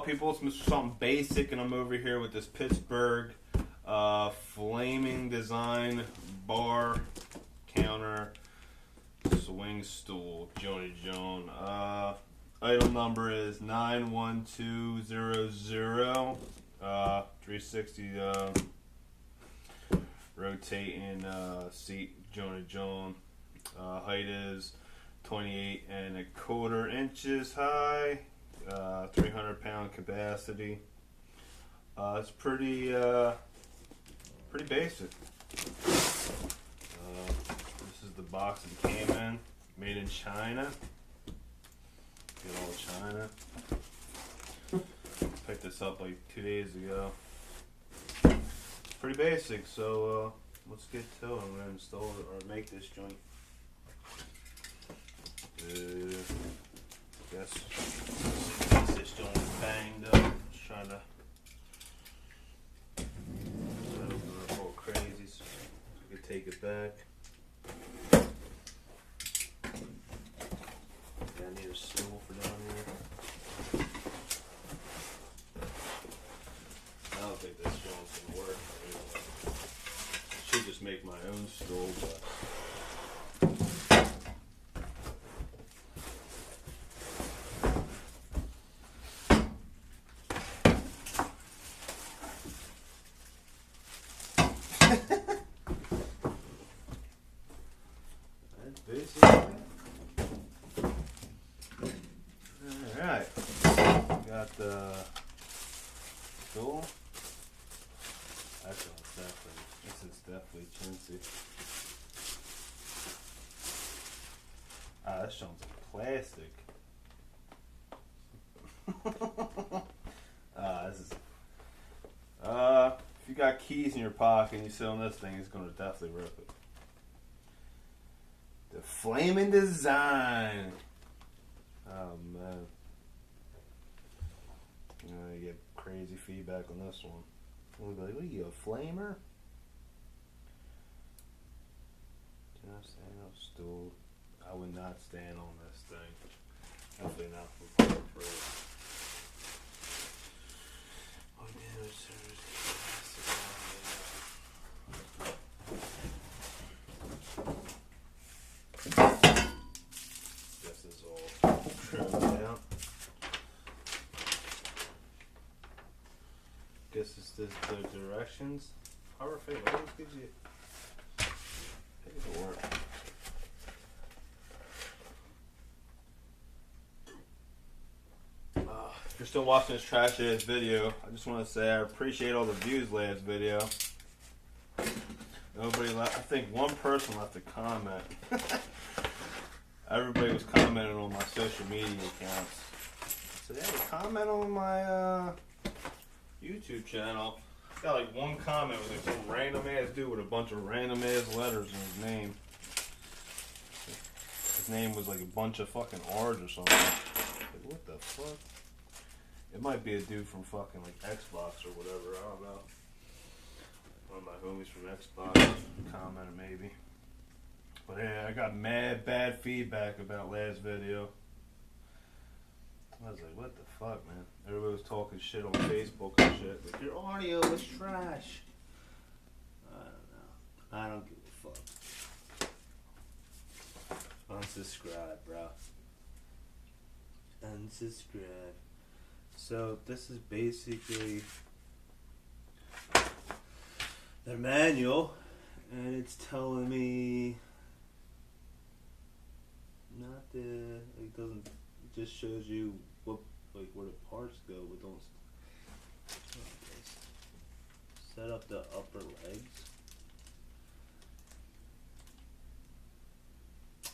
people? It's something basic, and I'm over here with this Pittsburgh flaming design bar counter swing stool, Joni Joan. Item number is 91200. 360 rotating seat, Joni Joan. Height is 28.25 inches high. 300-pound capacity. It's pretty basic. This is the box it came in. Made in China. Good old China. Picked this up like 2 days ago. It's pretty basic, so let's get to it. I'm gonna install it or make this joint. Guess this joint is banged up. Just trying to open it up all crazy so I can take it back. Yeah, I need a stool for down here. I don't think this joint's gonna work. I should just make my own stool, but alright, got the stool. This is definitely chintzy. This one's plastic. This is. If you got keys in your pocket and you sit on this thing, it's gonna definitely rip it. The flaming design. Oh man. You get crazy feedback on this one. We'll be like, what are you, a flamer? Can I stand on a stool? I would not stand on this thing. Definitely not for corporate. Oh, yeah, this is all trimmed out. Guess it's the directions. However, what else gives you? I think it'll work. If you're still watching this trash ass video, I just want to say I appreciate all the views last video. Nobody left. I think one person left a comment. Everybody was commenting on my social media accounts. So yeah, comment on my YouTube channel. Got like one comment with like some random ass dude with a bunch of random ass letters in his name. His name was like a bunch of fucking R's or something. Like, what the fuck? It might be a dude from fucking like Xbox or whatever. I don't know. One of my homies from Xbox commented maybe. But yeah, I got mad bad feedback about last video. I was like, what the fuck, man? Everybody was talking shit on Facebook and shit. Like, your audio is trash. I don't know. I don't give a fuck. Unsubscribe, bro. Unsubscribe. So, this is basically the manual. And it's telling me not the, it doesn't, it just shows you what, like where the parts go, but don't set up the upper legs,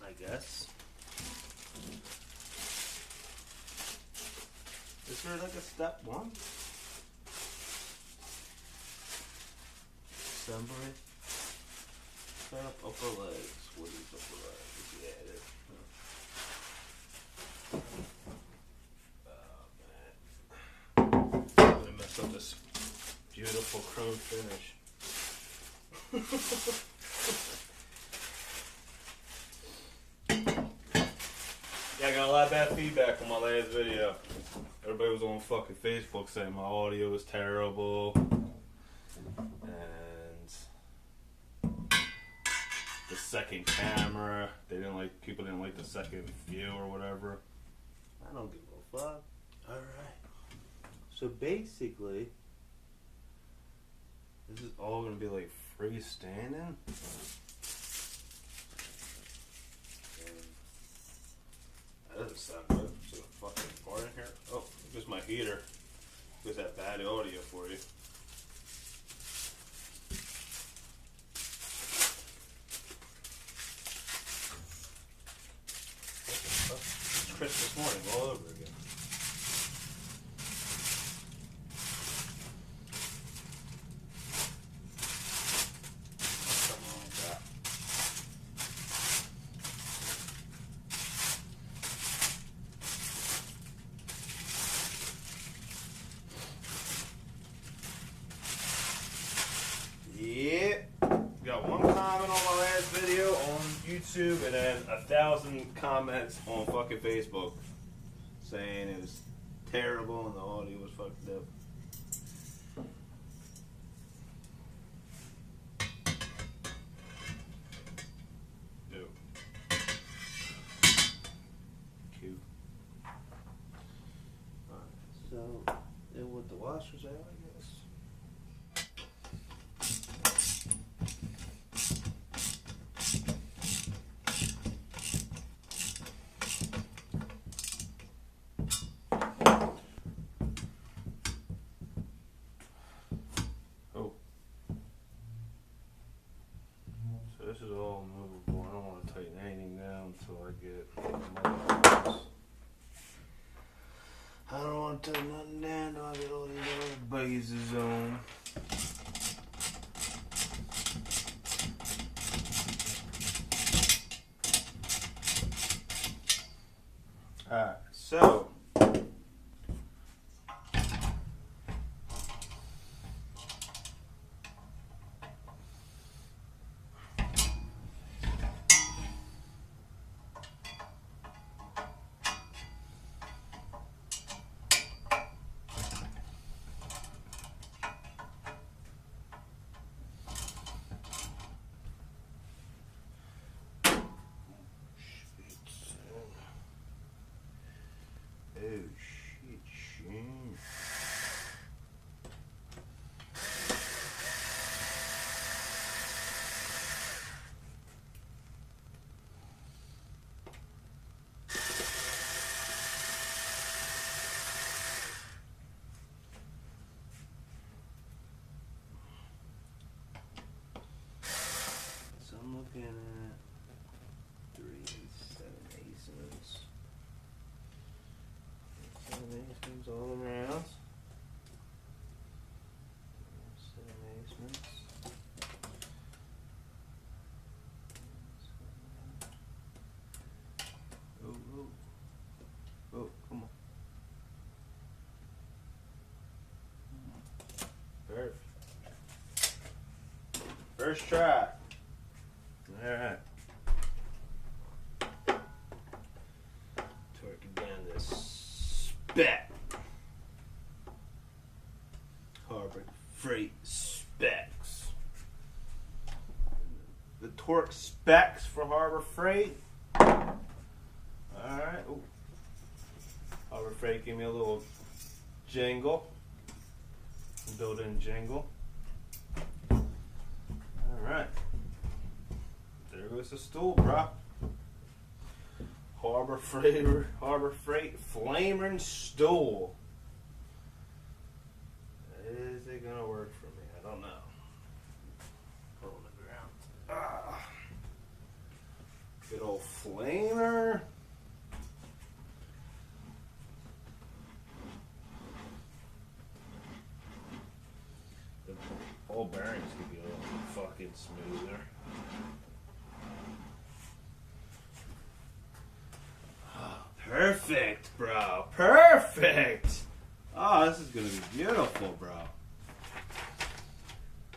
I guess. Is there like a step one? Assembly. Set up upper legs. What is upper legs? Yeah, it is. Oh man. I'm gonna mess up this beautiful chrome finish. Yeah, I got a lot of bad feedback on my last video. everybody was on fucking Facebook saying my audio was terrible. And the second camera, people didn't like the second view or whatever. I don't give a fuck. Alright. So basically, this is all gonna be like freestanding. That doesn't sound good. Is there a fucking part in here? Oh, there's my heater. There's that bad audio for you. It's Christmas morning all over again. Got one comment on my last video on YouTube and then 1,000 comments on fucking Facebook saying it was terrible and the audio was fucked up. Ew. Cute. Alright, so then with the washers out, I guess. This is all movable. I don't want to tighten anything down until I get my. I don't want to tighten nothing down until I get all these other bases on. Alright, so. Oh shit, shame. So I'm looking at 3 7/8. Things all around. 7/8. Oh, come on. Perfect. First try. Alright. Torquing down this spec. Harbor Freight specs. The torque specs for Harbor Freight. Alright. Harbor Freight gave me a little jingle. Built-in jingle. Alright. There goes the stool, bro. Harbor Freight Flamer Stool. Is it gonna work for me? I don't know. Put it on the ground. Ah. Good old flamer. The ball bearings could be a little fucking smoother. Perfect, bro. Perfect. Oh, this is gonna be beautiful, bro.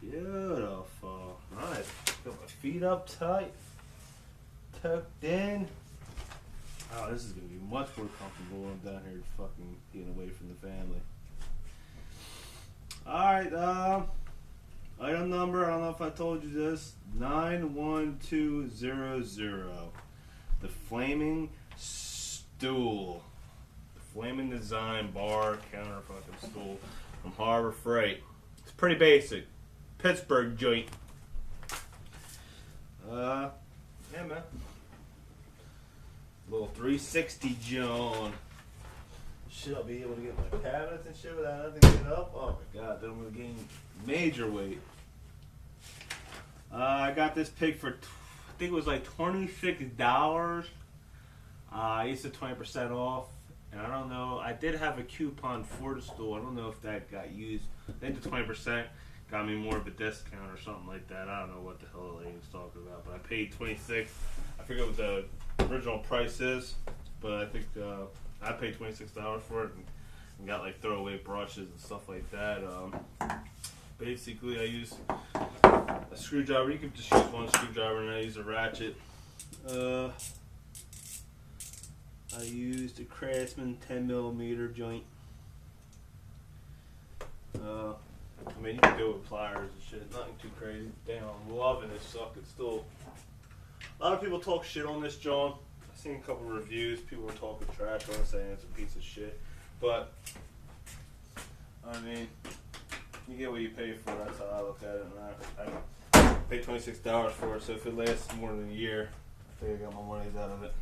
Beautiful. Nice. Got my feet up tight, tucked in. Oh, this is gonna be much more comfortable when I'm down here fucking being away from the family. Alright, item number, I don't know if I told you this, 91200. The Flaming Stool. The Flaming Design Bar Counter fucking Stool from Harbor Freight. It's pretty basic. Pittsburgh joint. Yeah, man. Little 360 John. Shit, I'll be able to get my cabinets and shit without having to get up. Oh my god, then I'm gonna gain major weight. I got this pig for, I think it was like $26. I used to 20% off, and I don't know. I did have a coupon for the stool. I don't know if that got used. I think the 20% got me more of a discount or something like that. I don't know what the hell the lady was talking about, but I paid $26. I forget what the original price is, but I think I paid $26 for it and got like throwaway brushes and stuff like that. Basically, I use a screwdriver. You can just use one screwdriver, and I use a ratchet. I used a Craftsman 10mm joint. I mean, you can do it with pliers and shit. Nothing too crazy. Damn, I'm loving this fucking stool. A lot of people talk shit on this, John. I've seen a couple of reviews. People were talking trash on it, saying it's a piece of shit. But, I mean, you get what you pay for. That's how I look at it. And I paid $26 for it, so if it lasts more than a year, I think I got my money's out of it.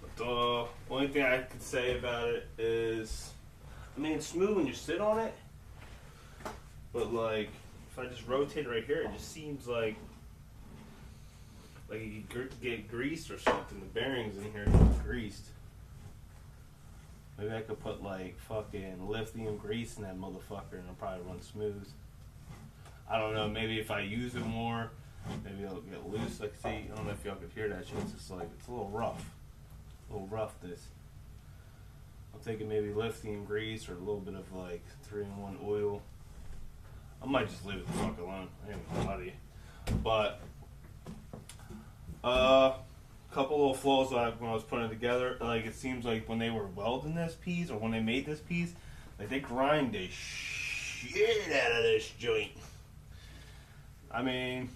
But the only thing I could say about it is, I mean, it's smooth when you sit on it, but like, if I just rotate it right here, it just seems like you could get greased or something. The bearings in here get greased. Maybe I could put like fucking lithium grease in that motherfucker and it'll probably run smooth. I don't know, maybe if I use it more, maybe it'll get loose. Like, see, I don't know if y'all could hear that shit. It's just like, it's a little rough. A little rough, this. I'm thinking maybe lithium grease or a little bit of like 3-in-1 oil. I might just leave it the fuck alone. I ain't gonna lie to you. But, couple little flaws when I was putting it together. Like, it seems like when they were welding this piece, or when they made this piece, like, they grind the shit out of this joint. I mean,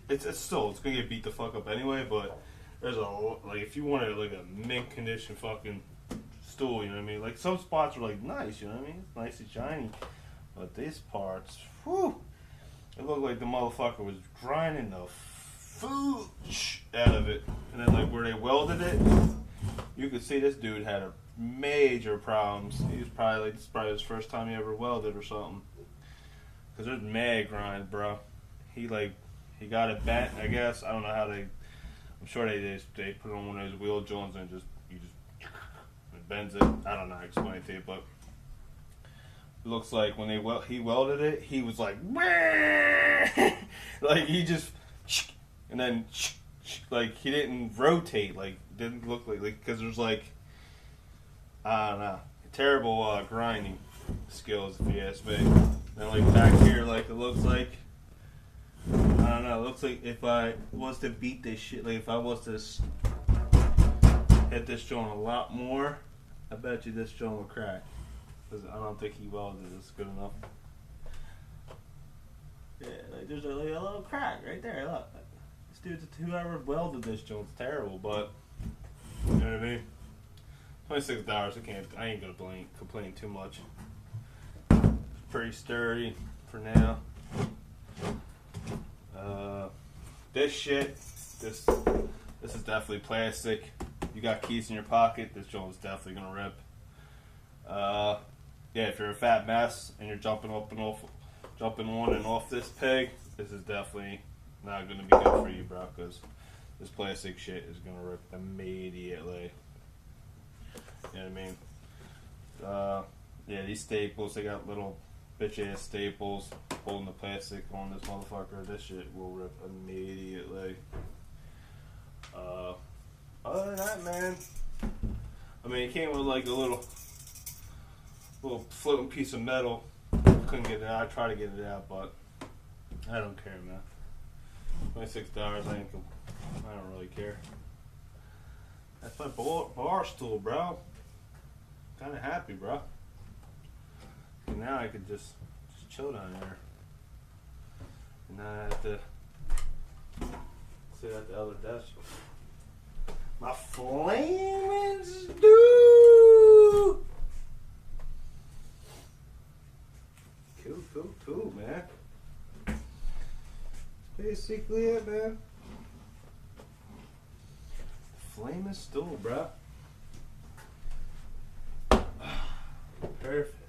it's gonna get beat the fuck up anyway, but there's like, if you wanted like a mint condition fucking stool, you know what I mean? Like, some spots are like nice, you know what I mean? It's nice and shiny. But these parts, whew, it looked like the motherfucker was grinding the food out of it. And then like where they welded it, you could see this dude had a major problems. He was probably like, this is probably his first time he ever welded or something. Cause there's mad grind, bro. He got it bent, I guess. I don't know how I'm sure they put it on one of those wheel joints and it bends it. I don't know how to explain it to you, but it looks like when he welded it, he was like, like he just, and then like he didn't rotate, like didn't look like because there's like, I don't know, terrible grinding skills if you ask me. And like back here, like it looks like, I don't know, it looks like if I was to beat this shit, like if I was to hit this joint a lot more, I bet you this joint will crack. Because I don't think he welded this good enough. Yeah, like there's a little crack right there, look. This dude's, whoever welded this joint's terrible, but, you know what I mean? $26, I ain't gonna complain too much. Pretty sturdy for now. This shit, this is definitely plastic. You got keys in your pocket, this joint is definitely gonna rip. Yeah, if you're a fat mess and you're jumping on and off this peg, this is definitely not gonna be good for you, bro, because this plastic shit is gonna rip immediately. You know what I mean? Yeah, these staples, they got little bitch ass staples holding the plastic on this motherfucker. This shit will rip immediately. Other than that, man, I mean, it came with like a little floating piece of metal. Couldn't get it out. I tried to get it out, but I don't care, man. $26, I don't really care. That's my bar stool, bro. Kind of happy, bro. And now I could just chill down there. And now I have to sit at the other desk. My flaming stew. Cool, man. That's basically it, man. Flaming stool, bro. Perfect.